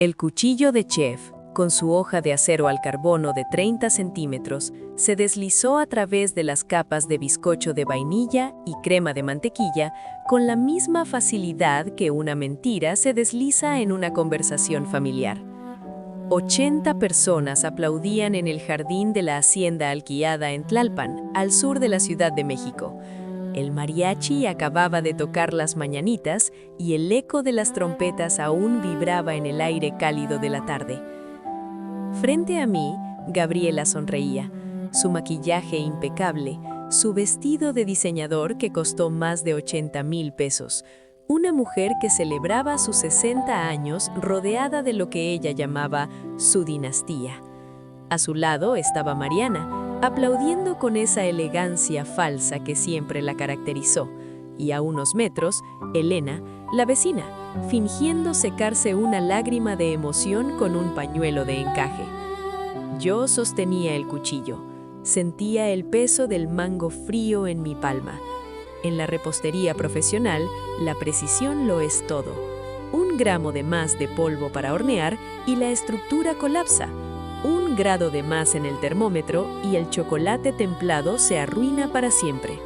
El cuchillo de chef, con su hoja de acero al carbono de 30 centímetros, se deslizó a través de las capas de bizcocho de vainilla y crema de mantequilla con la misma facilidad que una mentira se desliza en una conversación familiar. 80 personas aplaudían en el jardín de la hacienda alquilada en Tlalpan, al sur de la Ciudad de México. El mariachi acababa de tocar las mañanitas y el eco de las trompetas aún vibraba en el aire cálido de la tarde. Frente a mí, Gabriela sonreía, su maquillaje impecable, su vestido de diseñador que costó más de 80,000 pesos. Una mujer que celebraba sus 60 años rodeada de lo que ella llamaba su dinastía. A su lado estaba Mariana, aplaudiendo con esa elegancia falsa que siempre la caracterizó, y a unos metros, Elena, la vecina, fingiendo secarse una lágrima de emoción con un pañuelo de encaje. Yo sostenía el cuchillo, sentía el peso del mango frío en mi palma. En la repostería profesional, la precisión lo es todo. 1 gramo de más de polvo para hornear y la estructura colapsa. 1 grado de más en el termómetro y el chocolate templado se arruina para siempre.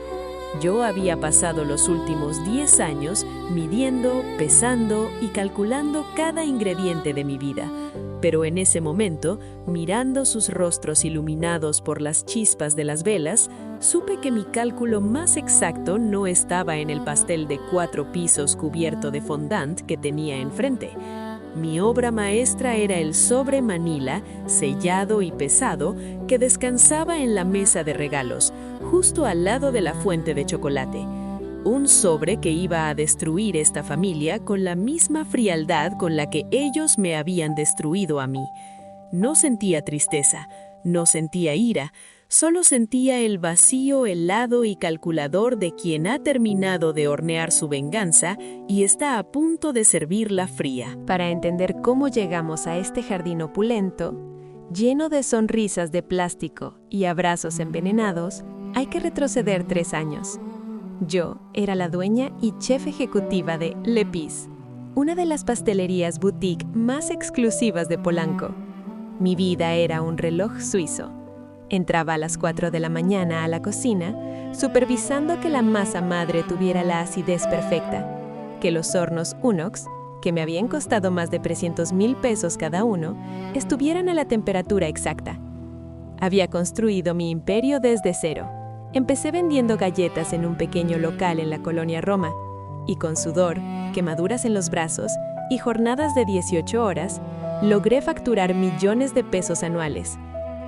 Yo había pasado los últimos 10 años midiendo, pesando y calculando cada ingrediente de mi vida. Pero en ese momento, mirando sus rostros iluminados por las chispas de las velas, supe que mi cálculo más exacto no estaba en el pastel de 4 pisos cubierto de fondant que tenía enfrente. Mi obra maestra era el sobre Manila, sellado y pesado, que descansaba en la mesa de regalos, justo al lado de la fuente de chocolate. Un sobre que iba a destruir esta familia con la misma frialdad con la que ellos me habían destruido a mí. No sentía tristeza, no sentía ira, solo sentía el vacío helado y calculador de quien ha terminado de hornear su venganza y está a punto de servirla fría. Para entender cómo llegamos a este jardín opulento, lleno de sonrisas de plástico y abrazos envenenados, hay que retroceder 3 años. Yo era la dueña y chef ejecutiva de Le Pis, una de las pastelerías boutique más exclusivas de Polanco. Mi vida era un reloj suizo. Entraba a las 4 de la mañana a la cocina, supervisando que la masa madre tuviera la acidez perfecta, que los hornos Unox, que me habían costado más de 300,000 pesos cada uno, estuvieran a la temperatura exacta. Había construido mi imperio desde cero. Empecé vendiendo galletas en un pequeño local en la colonia Roma, y con sudor, quemaduras en los brazos y jornadas de 18 horas, logré facturar millones de pesos anuales.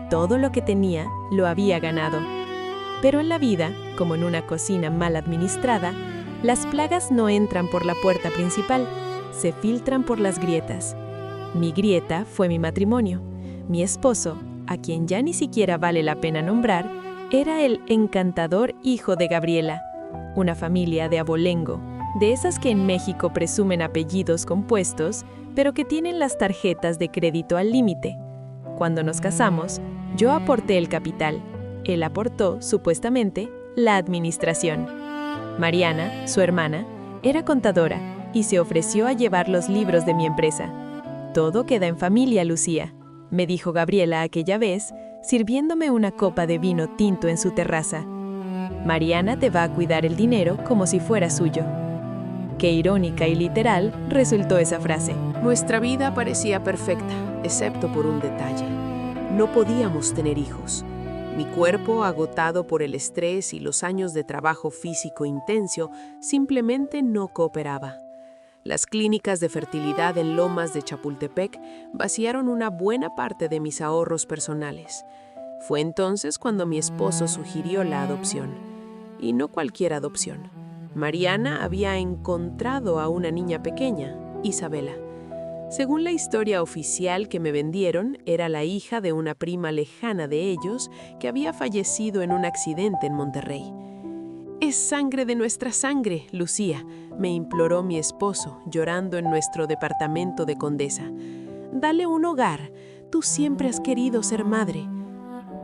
Todo lo que tenía lo había ganado. Pero en la vida, como en una cocina mal administrada, las plagas no entran por la puerta principal, se filtran por las grietas. Mi grieta fue mi matrimonio. Mi esposo, a quien ya ni siquiera vale la pena nombrar, era el encantador hijo de Gabriela, una familia de abolengo, de esas que en México presumen apellidos compuestos, pero que tienen las tarjetas de crédito al límite. Cuando nos casamos, yo aporté el capital, él aportó, supuestamente, la administración. Mariana, su hermana, era contadora y se ofreció a llevar los libros de mi empresa. Todo queda en familia, Lucía, me dijo Gabriela aquella vez, sirviéndome una copa de vino tinto en su terraza. Mariana te va a cuidar el dinero como si fuera suyo. Qué irónica y literal resultó esa frase. Nuestra vida parecía perfecta, excepto por un detalle. No podíamos tener hijos. Mi cuerpo, agotado por el estrés y los años de trabajo físico intenso, simplemente no cooperaba. Las clínicas de fertilidad en Lomas de Chapultepec vaciaron una buena parte de mis ahorros personales. Fue entonces cuando mi esposo sugirió la adopción. Y no cualquier adopción. Mariana había encontrado a una niña pequeña, Isabela. Según la historia oficial que me vendieron, era la hija de una prima lejana de ellos que había fallecido en un accidente en Monterrey. «Es sangre de nuestra sangre, Lucía», me imploró mi esposo, llorando en nuestro departamento de Condesa. «Dale un hogar, tú siempre has querido ser madre».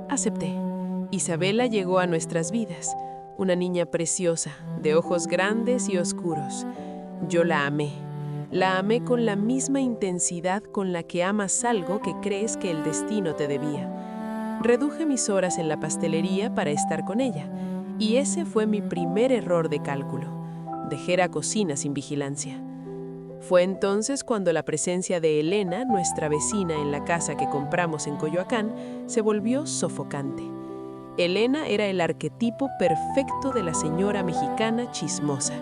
Acepté. Isabela llegó a nuestras vidas, una niña preciosa, de ojos grandes y oscuros. Yo la amé. La amé con la misma intensidad con la que amas algo que crees que el destino te debía. Reduje mis horas en la pastelería para estar con ella, y ese fue mi primer error de cálculo. Dejé la cocina sin vigilancia. Fue entonces cuando la presencia de Elena, nuestra vecina en la casa que compramos en Coyoacán, se volvió sofocante. Elena era el arquetipo perfecto de la señora mexicana chismosa.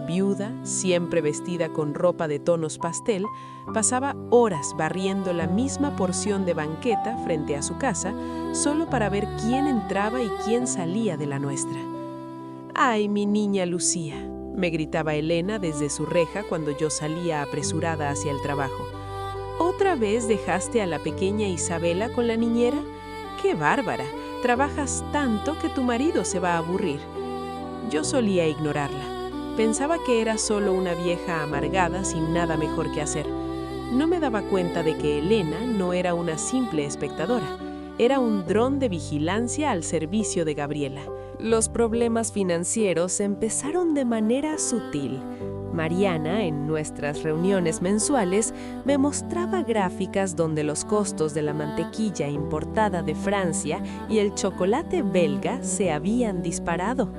Viuda, siempre vestida con ropa de tonos pastel, pasaba horas barriendo la misma porción de banqueta frente a su casa, solo para ver quién entraba y quién salía de la nuestra. ¡Ay, mi niña Lucía!, me gritaba Elena desde su reja cuando yo salía apresurada hacia el trabajo. ¿Otra vez dejaste a la pequeña Isabela con la niñera? ¡Qué bárbara! Trabajas tanto que tu marido se va a aburrir. Yo solía ignorarla. Pensaba que era solo una vieja amargada sin nada mejor que hacer. No me daba cuenta de que Elena no era una simple espectadora. Era un dron de vigilancia al servicio de Gabriela. Los problemas financieros empezaron de manera sutil. Mariana, en nuestras reuniones mensuales, me mostraba gráficas donde los costos de la mantequilla importada de Francia y el chocolate belga se habían disparado.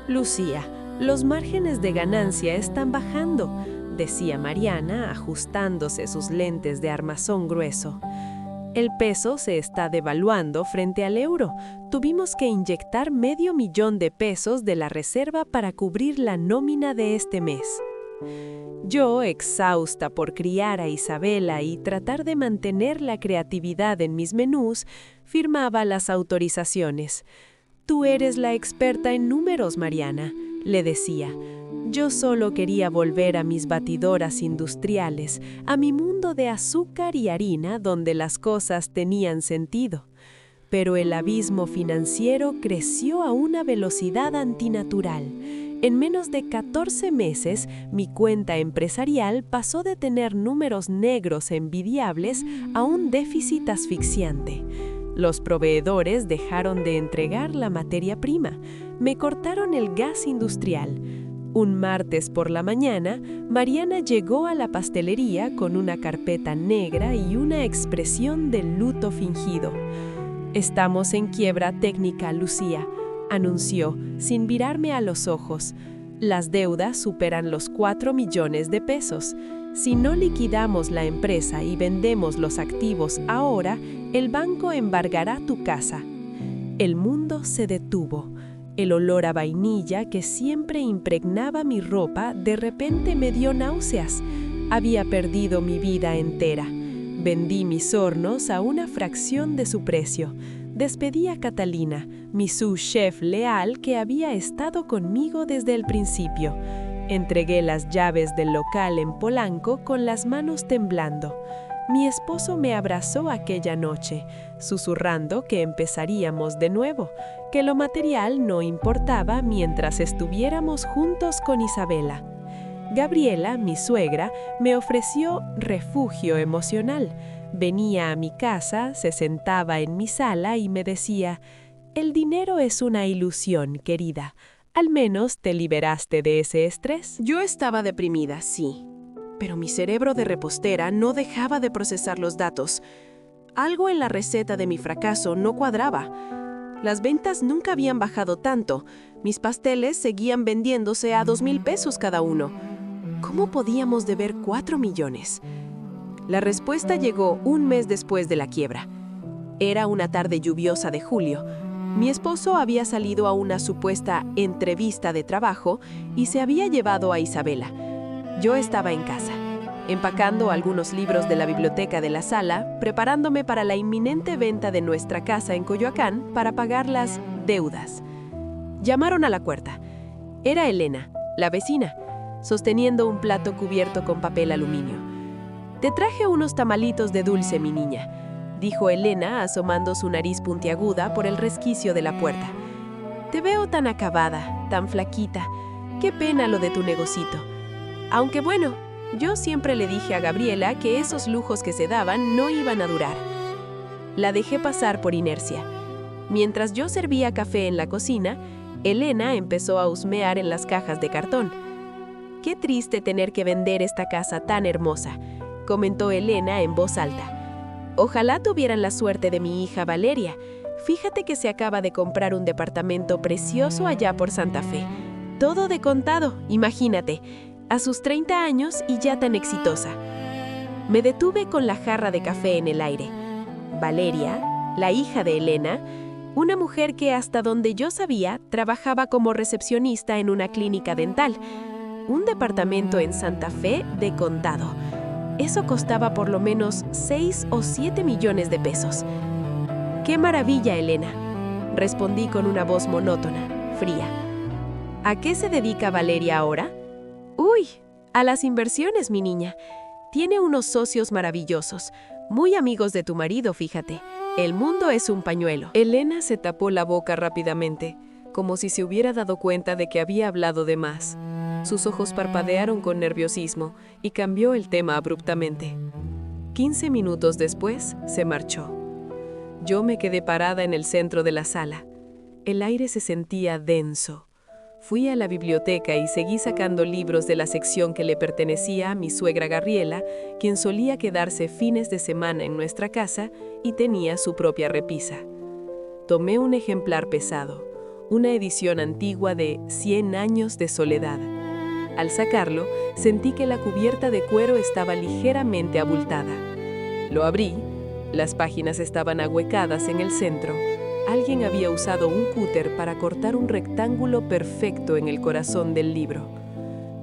Lucía, los márgenes de ganancia están bajando, decía Mariana, ajustándose sus lentes de armazón grueso. El peso se está devaluando frente al euro. Tuvimos que inyectar $500,000 de la reserva para cubrir la nómina de este mes. Yo, exhausta por criar a Isabela y tratar de mantener la creatividad en mis menús, firmaba las autorizaciones. «Tú eres la experta en números, Mariana», le decía. Yo solo quería volver a mis batidoras industriales, a mi mundo de azúcar y harina donde las cosas tenían sentido. Pero el abismo financiero creció a una velocidad antinatural. En menos de 14 meses, mi cuenta empresarial pasó de tener números negros envidiables a un déficit asfixiante. Los proveedores dejaron de entregar la materia prima. Me cortaron el gas industrial. Un martes por la mañana, Mariana llegó a la pastelería con una carpeta negra y una expresión de luto fingido. «Estamos en quiebra técnica, Lucía», anunció, sin mirarme a los ojos. «Las deudas superan los 4 millones de pesos. Si no liquidamos la empresa y vendemos los activos ahora, el banco embargará tu casa». El mundo se detuvo. El olor a vainilla que siempre impregnaba mi ropa de repente me dio náuseas. Había perdido mi vida entera. Vendí mis hornos a una fracción de su precio. Despedí a Catalina, mi sous-chef leal que había estado conmigo desde el principio. Entregué las llaves del local en Polanco con las manos temblando. Mi esposo me abrazó aquella noche, susurrando que empezaríamos de nuevo, que lo material no importaba mientras estuviéramos juntos con Isabela. Gabriela, mi suegra, me ofreció refugio emocional. Venía a mi casa, se sentaba en mi sala y me decía: «El dinero es una ilusión, querida. Al menos te liberaste de ese estrés». Yo estaba deprimida, sí. Pero mi cerebro de repostera no dejaba de procesar los datos. Algo en la receta de mi fracaso no cuadraba. Las ventas nunca habían bajado tanto. Mis pasteles seguían vendiéndose a $2,000 cada uno. ¿Cómo podíamos deber 4 millones? La respuesta llegó un mes después de la quiebra. Era una tarde lluviosa de julio. Mi esposo había salido a una supuesta entrevista de trabajo y se había llevado a Isabela. Yo estaba en casa, empacando algunos libros de la biblioteca de la sala, preparándome para la inminente venta de nuestra casa en Coyoacán para pagar las deudas. Llamaron a la puerta. Era Elena, la vecina, sosteniendo un plato cubierto con papel aluminio. «Te traje unos tamalitos de dulce, mi niña», dijo Elena, asomando su nariz puntiaguda por el resquicio de la puerta. «Te veo tan acabada, tan flaquita. Qué pena lo de tu negocito. Aunque bueno, yo siempre le dije a Gabriela que esos lujos que se daban no iban a durar». La dejé pasar por inercia. Mientras yo servía café en la cocina, Elena empezó a husmear en las cajas de cartón. Qué triste tener que vender esta casa tan hermosa, comentó Elena en voz alta. Ojalá tuvieran la suerte de mi hija Valeria. Fíjate que se acaba de comprar un departamento precioso allá por Santa Fe. Todo de contado, imagínate, a sus 30 años y ya tan exitosa. Me detuve con la jarra de café en el aire. Valeria, la hija de Elena, una mujer que hasta donde yo sabía trabajaba como recepcionista en una clínica dental. Un departamento en Santa Fe de contado. Eso costaba por lo menos 6 o 7 millones de pesos. ¡Qué maravilla, Elena!, respondí con una voz monótona, fría. ¿A qué se dedica Valeria ahora? ¡Uy! A las inversiones, mi niña. Tiene unos socios maravillosos, muy amigos de tu marido, fíjate. El mundo es un pañuelo. Elena se tapó la boca rápidamente, como si se hubiera dado cuenta de que había hablado de más. Sus ojos parpadearon con nerviosismo y cambió el tema abruptamente. 15 minutos después, se marchó. Yo me quedé parada en el centro de la sala. El aire se sentía denso. Fui a la biblioteca y seguí sacando libros de la sección que le pertenecía a mi suegra Gabriela, quien solía quedarse fines de semana en nuestra casa y tenía su propia repisa. Tomé un ejemplar pesado, una edición antigua de 100 años de soledad. Al sacarlo, sentí que la cubierta de cuero estaba ligeramente abultada. Lo abrí. Las páginas estaban ahuecadas en el centro. Alguien había usado un cúter para cortar un rectángulo perfecto en el corazón del libro.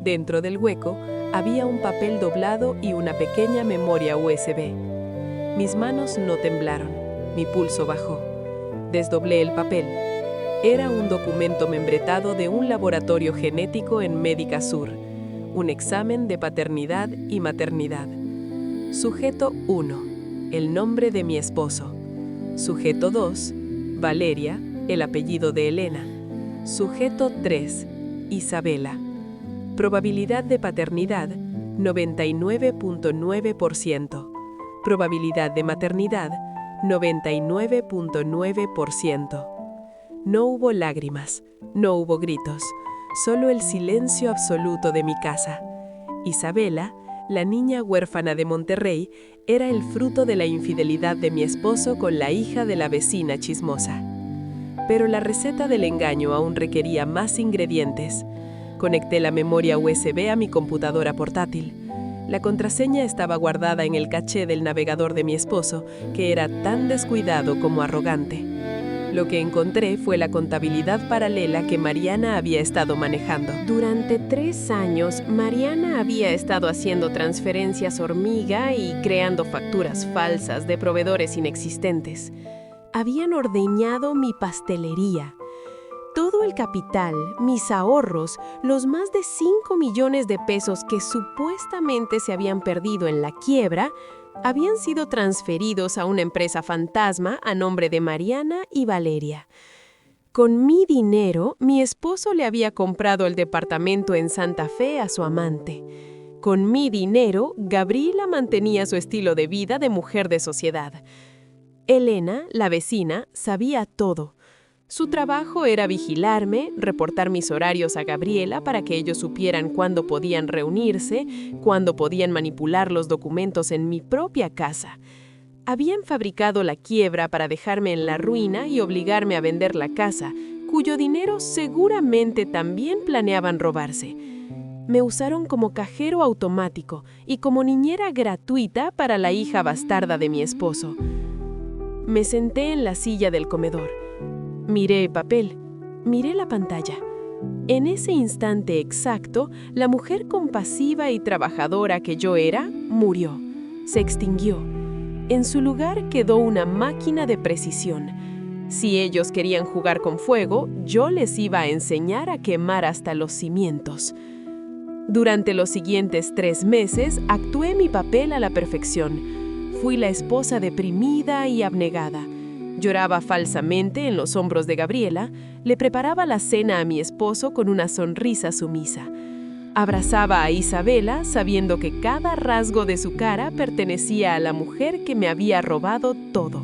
Dentro del hueco había un papel doblado y una pequeña memoria USB. Mis manos no temblaron, mi pulso bajó. Desdoblé el papel. Era un documento membretado de un laboratorio genético en Médica Sur, un examen de paternidad y maternidad. Sujeto 1. El nombre de mi esposo. Sujeto 2. Valeria, el apellido de Elena. Sujeto 3. Isabela. Probabilidad de paternidad, 99.9%. Probabilidad de maternidad, 99.9%. No hubo lágrimas, no hubo gritos, solo el silencio absoluto de mi casa. Isabela, la niña huérfana de Monterrey, era el fruto de la infidelidad de mi esposo con la hija de la vecina chismosa. Pero la receta del engaño aún requería más ingredientes. Conecté la memoria USB a mi computadora portátil. La contraseña estaba guardada en el caché del navegador de mi esposo, que era tan descuidado como arrogante. Lo que encontré fue la contabilidad paralela que Mariana había estado manejando. Durante 3 años, Mariana había estado haciendo transferencias hormiga y creando facturas falsas de proveedores inexistentes. Habían ordeñado mi pastelería. Todo el capital, mis ahorros, los más de 5 millones de pesos que supuestamente se habían perdido en la quiebra, habían sido transferidos a una empresa fantasma a nombre de Mariana y Valeria. Con mi dinero, mi esposo le había comprado el departamento en Santa Fe a su amante. Con mi dinero, Gabriela mantenía su estilo de vida de mujer de sociedad. Elena, la vecina, sabía todo. Su trabajo era vigilarme, reportar mis horarios a Gabriela para que ellos supieran cuándo podían reunirse, cuándo podían manipular los documentos en mi propia casa. Habían fabricado la quiebra para dejarme en la ruina y obligarme a vender la casa, cuyo dinero seguramente también planeaban robarse. Me usaron como cajero automático y como niñera gratuita para la hija bastarda de mi esposo. Me senté en la silla del comedor. Miré el papel, miré la pantalla. En ese instante exacto, la mujer compasiva y trabajadora que yo era, murió. Se extinguió. En su lugar quedó una máquina de precisión. Si ellos querían jugar con fuego, yo les iba a enseñar a quemar hasta los cimientos. Durante los siguientes 3 meses, actué mi papel a la perfección. Fui la esposa deprimida y abnegada. Lloraba falsamente en los hombros de Gabriela, le preparaba la cena a mi esposo con una sonrisa sumisa. Abrazaba a Isabela sabiendo que cada rasgo de su cara pertenecía a la mujer que me había robado todo.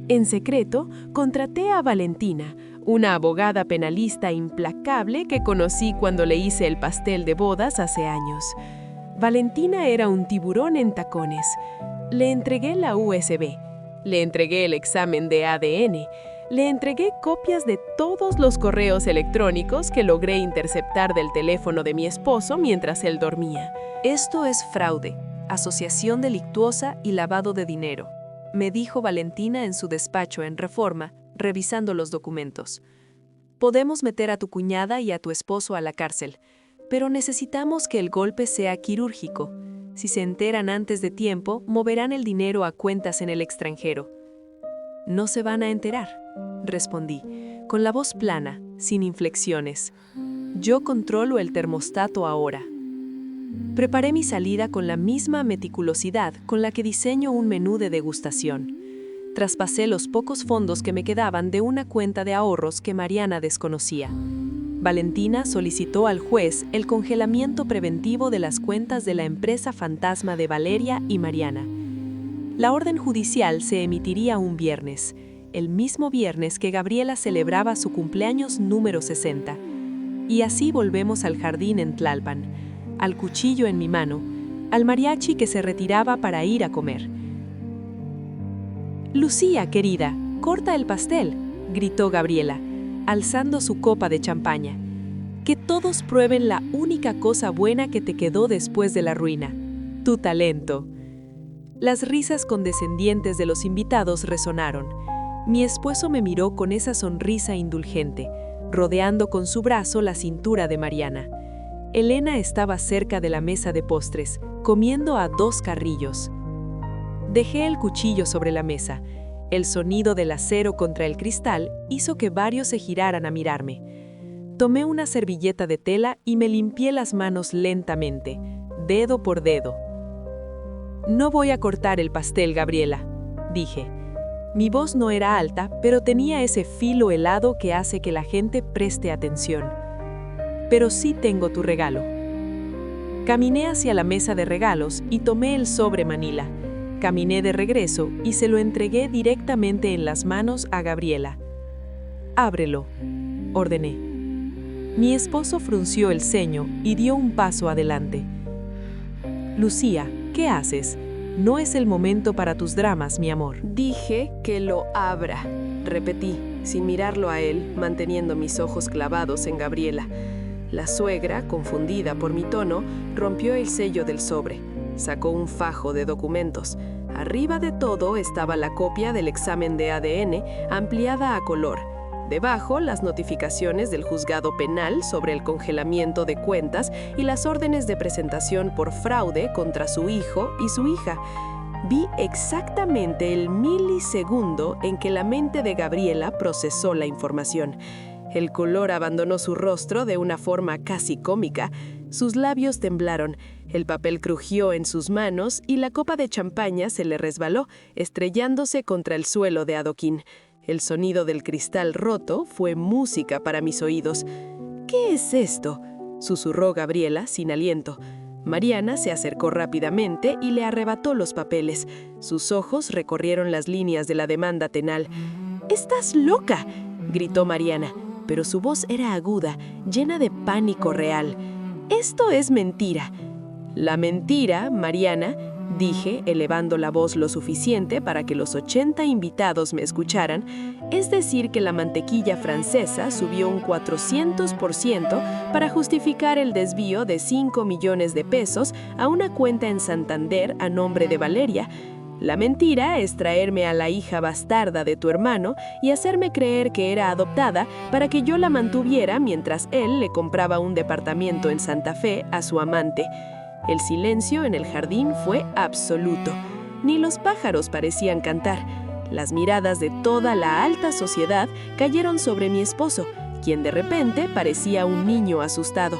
En secreto, contraté a Valentina, una abogada penalista implacable que conocí cuando le hice el pastel de bodas hace años. Valentina era un tiburón en tacones. Le entregué la USB, le entregué el examen de ADN, le entregué copias de todos los correos electrónicos que logré interceptar del teléfono de mi esposo mientras él dormía. Esto es fraude, asociación delictuosa y lavado de dinero, me dijo Valentina en su despacho en Reforma, revisando los documentos. Podemos meter a tu cuñada y a tu esposo a la cárcel, pero necesitamos que el golpe sea quirúrgico. Si se enteran antes de tiempo, moverán el dinero a cuentas en el extranjero. No se van a enterar, respondí, con la voz plana, sin inflexiones. Yo controlo el termostato ahora. Preparé mi salida con la misma meticulosidad con la que diseño un menú de degustación. Traspasé los pocos fondos que me quedaban de una cuenta de ahorros que Mariana desconocía. Valentina solicitó al juez el congelamiento preventivo de las cuentas de la empresa fantasma de Valeria y Mariana. La orden judicial se emitiría un viernes, el mismo viernes que Gabriela celebraba su cumpleaños número 60. Y así volvemos al jardín en Tlalpan, al cuchillo en mi mano, al mariachi que se retiraba para ir a comer. «Lucía, querida, corta el pastel», gritó Gabriela, alzando su copa de champaña. «Que todos prueben la única cosa buena que te quedó después de la ruina, tu talento». Las risas condescendientes de los invitados resonaron. Mi esposo me miró con esa sonrisa indulgente, rodeando con su brazo la cintura de Mariana. Elena estaba cerca de la mesa de postres, comiendo a 2 carrillos. Dejé el cuchillo sobre la mesa. El sonido del acero contra el cristal hizo que varios se giraran a mirarme. Tomé una servilleta de tela y me limpié las manos lentamente, dedo por dedo. «No voy a cortar el pastel, Gabriela», dije. Mi voz no era alta, pero tenía ese filo helado que hace que la gente preste atención. «Pero sí tengo tu regalo». Caminé hacia la mesa de regalos y tomé el sobre manila. Caminé de regreso y se lo entregué directamente en las manos a Gabriela. «Ábrelo», ordené. Mi esposo frunció el ceño y dio un paso adelante. «Lucía, ¿qué haces? No es el momento para tus dramas, mi amor». Dije que lo abra, repetí, sin mirarlo a él, manteniendo mis ojos clavados en Gabriela. La suegra, confundida por mi tono, rompió el sello del sobre. Sacó un fajo de documentos. Arriba de todo estaba la copia del examen de ADN ampliada a color. Debajo, las notificaciones del juzgado penal sobre el congelamiento de cuentas y las órdenes de presentación por fraude contra su hijo y su hija. Vi exactamente el milisegundo en que la mente de Gabriela procesó la información. El color abandonó su rostro de una forma casi cómica. Sus labios temblaron, el papel crujió en sus manos y la copa de champaña se le resbaló, estrellándose contra el suelo de adoquín. El sonido del cristal roto fue música para mis oídos. «¿Qué es esto?», susurró Gabriela sin aliento. Mariana se acercó rápidamente y le arrebató los papeles. Sus ojos recorrieron las líneas de la demanda penal. «¡Estás loca!», gritó Mariana, pero su voz era aguda, llena de pánico real. «Esto es mentira». «La mentira, Mariana», dije, elevando la voz lo suficiente para que los 80 invitados me escucharan, «es decir que la mantequilla francesa subió un 400% para justificar el desvío de 5 millones de pesos a una cuenta en Santander a nombre de Valeria. La mentira es traerme a la hija bastarda de tu hermano y hacerme creer que era adoptada para que yo la mantuviera mientras él le compraba un departamento en Santa Fe a su amante». El silencio en el jardín fue absoluto. Ni los pájaros parecían cantar. Las miradas de toda la alta sociedad cayeron sobre mi esposo, quien de repente parecía un niño asustado.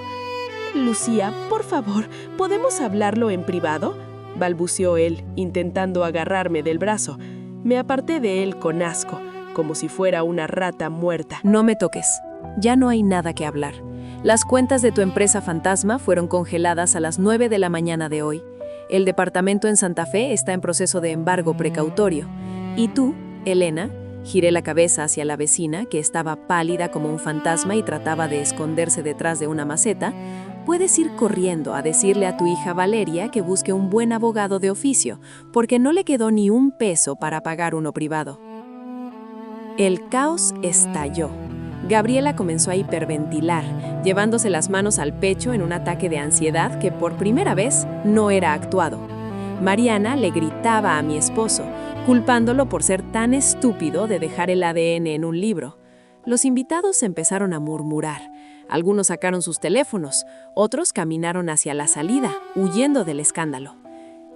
«Lucía, por favor, ¿podemos hablarlo en privado?», balbuceó él, intentando agarrarme del brazo. Me aparté de él con asco, como si fuera una rata muerta. «No me toques. Ya no hay nada que hablar. Las cuentas de tu empresa fantasma fueron congeladas a las 9 de la mañana de hoy. El departamento en Santa Fe está en proceso de embargo precautorio. Y tú, Elena, Giré la cabeza hacia la vecina, que estaba pálida como un fantasma y trataba de esconderse detrás de una maceta. Puedes ir corriendo a decirle a tu hija Valeria que busque un buen abogado de oficio, porque no le quedó ni un peso para pagar uno privado. El caos estalló. Gabriela comenzó a hiperventilar, llevándose las manos al pecho en un ataque de ansiedad que por primera vez no era actuado. Mariana le gritaba a mi esposo, culpándolo por ser tan estúpido de dejar el ADN en un libro. Los invitados empezaron a murmurar. Algunos sacaron sus teléfonos, otros caminaron hacia la salida, huyendo del escándalo.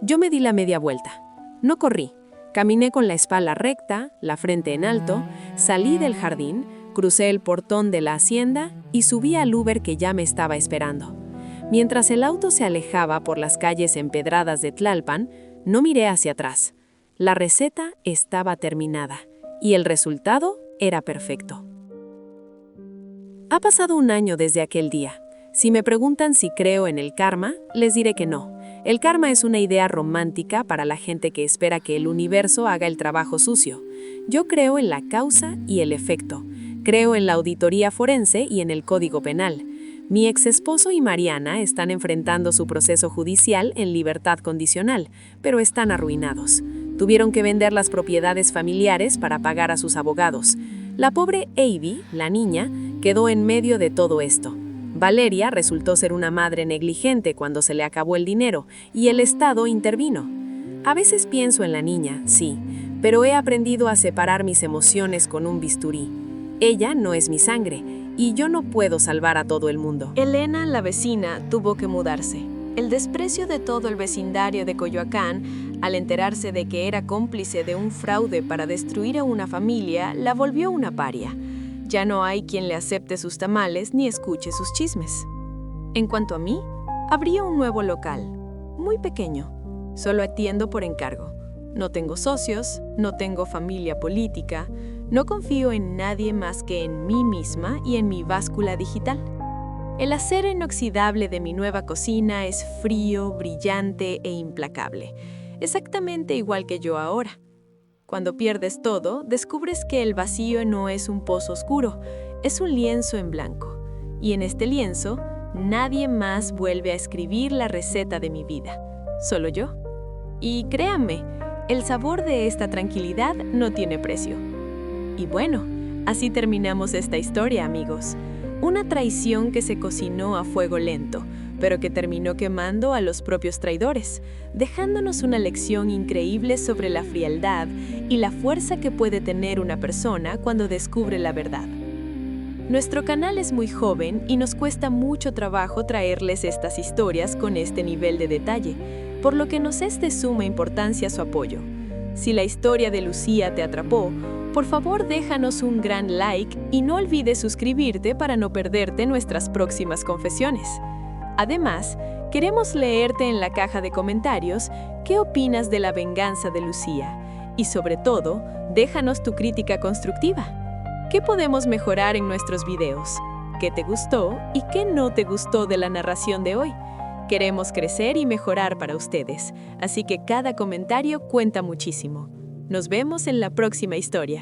Yo me di la media vuelta. No corrí. Caminé con la espalda recta, la frente en alto, salí del jardín, crucé el portón de la hacienda y subí al Uber que ya me estaba esperando. Mientras el auto se alejaba por las calles empedradas de Tlalpan, no miré hacia atrás. La receta estaba terminada y el resultado era perfecto. Ha pasado un año desde aquel día. Si me preguntan si creo en el karma, les diré que no. El karma es una idea romántica para la gente que espera que el universo haga el trabajo sucio. Yo creo en la causa y el efecto. Creo en la auditoría forense y en el Código Penal. Mi exesposo y Mariana están enfrentando su proceso judicial en libertad condicional, pero están arruinados. Tuvieron que vender las propiedades familiares para pagar a sus abogados. La pobre Avi, la niña, quedó en medio de todo esto. Valeria resultó ser una madre negligente cuando se le acabó el dinero y el Estado intervino. A veces pienso en la niña, sí, pero he aprendido a separar mis emociones con un bisturí. Ella no es mi sangre y yo no puedo salvar a todo el mundo. Elena, la vecina, tuvo que mudarse. El desprecio de todo el vecindario de Coyoacán, al enterarse de que era cómplice de un fraude para destruir a una familia, la volvió una paria. Ya no hay quien le acepte sus tamales ni escuche sus chismes. En cuanto a mí, abrí un nuevo local, muy pequeño. Solo atiendo por encargo. No tengo socios, no tengo familia política, no confío en nadie más que en mí misma y en mi báscula digital. El acero inoxidable de mi nueva cocina es frío, brillante e implacable, exactamente igual que yo ahora. Cuando pierdes todo, descubres que el vacío no es un pozo oscuro, es un lienzo en blanco. Y en este lienzo, nadie más vuelve a escribir la receta de mi vida, solo yo. Y créanme, el sabor de esta tranquilidad no tiene precio. Y bueno, así terminamos esta historia, amigos. Una traición que se cocinó a fuego lento, pero que terminó quemando a los propios traidores, dejándonos una lección increíble sobre la frialdad y la fuerza que puede tener una persona cuando descubre la verdad. Nuestro canal es muy joven y nos cuesta mucho trabajo traerles estas historias con este nivel de detalle, por lo que nos es de suma importancia su apoyo. Si la historia de Lucía te atrapó, por favor déjanos un gran like y no olvides suscribirte para no perderte nuestras próximas confesiones. Además, queremos leerte en la caja de comentarios qué opinas de la venganza de Lucía y sobre todo, déjanos tu crítica constructiva. ¿Qué podemos mejorar en nuestros videos? ¿Qué te gustó y qué no te gustó de la narración de hoy? Queremos crecer y mejorar para ustedes, así que cada comentario cuenta muchísimo. Nos vemos en la próxima historia.